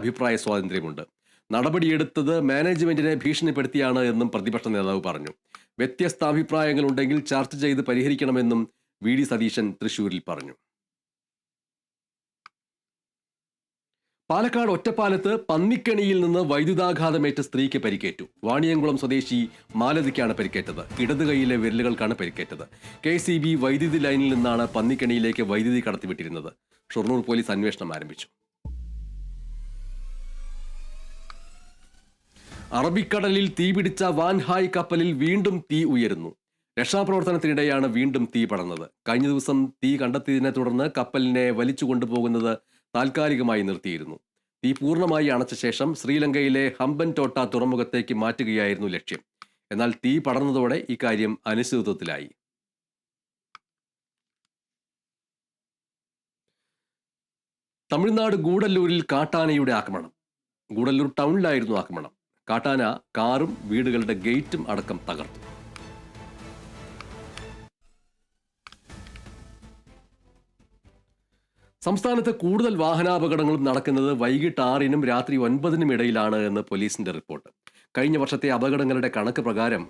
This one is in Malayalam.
അഭിപ്രായ സ്വാതന്ത്ര്യമുണ്ട്. നടപടിയെടുത്തത് മാനേജ്മെന്റിനെ ഭീഷണിപ്പെടുത്തിയാണ് എന്നും പ്രതിപക്ഷ നേതാവ് പറഞ്ഞു. വ്യത്യസ്ത അഭിപ്രായങ്ങളുണ്ടെങ്കിൽ ചർച്ച ചെയ്ത് പരിഹരിക്കണമെന്നും വി.ഡി. സതീശൻ തൃശൂരിൽ പറഞ്ഞു. പാലക്കാട് ഒറ്റപ്പാലത്ത് പന്നിക്കണിയിൽ നിന്ന് വൈദ്യുതാഘാതമേറ്റ സ്ത്രീക്ക് പരിക്കേറ്റു. വാണിയംകുളം സ്വദേശി മാലതിക്കാണ് പരിക്കേറ്റത്. ഇടത് കൈയിലെ വിരലുകൾക്കാണ് പരിക്കേറ്റത്. KCB വൈദ്യുതി ലൈനിൽ നിന്നാണ് പന്നിക്കണിയിലേക്ക് വൈദ്യുതി കടത്തിവിട്ടിരുന്നത്. ഷൊർണൂർ പോലീസ് അന്വേഷണം ആരംഭിച്ചു. അറബിക്കടലിൽ തീപിടിച്ച വാൻഹായ് കപ്പലിൽ വീണ്ടും തീ ഉയരുന്നു. രക്ഷാപ്രവർത്തനത്തിനിടെയാണ് വീണ്ടും തീ പടർന്നത്. കഴിഞ്ഞ ദിവസം തീ കണ്ടെത്തിയതിനെ തുടർന്ന് കപ്പലിനെ വലിച്ചു കൊണ്ടുപോകുന്നത് താൽക്കാലികമായി നിർത്തിയിരുന്നു. തീ പൂർണ്ണമായി അണച്ച ശേഷം ശ്രീലങ്കയിലെ ഹംബൻടോട്ട തുറമുഖത്തേക്ക് മാറ്റുകയായിരുന്നു ലക്ഷ്യം. എന്നാൽ തീ പടർന്നതോടെ ഇക്കാര്യം അനിശ്ചിതത്വത്തിലായി. തമിഴ്നാട് ഗൂഡല്ലൂരിൽ കാട്ടാനയുടെ ആക്രമണം. ഗൂഡല്ലൂർ ടൗണിലായിരുന്നു ആക്രമണം. കാട്ടാന കാറും വീടുകളുടെ ഗേറ്റും അടക്കം തകർത്തു. സംസ്ഥാനത്ത് കൂടുതൽ വാഹനാപകടങ്ങളും നടക്കുന്നത് വൈകിട്ട് 6-നും രാത്രി 9-നും ഇടയിലാണ് എന്ന് പോലീസിന്റെ റിപ്പോർട്ട്. കഴിഞ്ഞ വർഷത്തെ അപകടങ്ങളുടെ കണക്ക് പ്രകാരം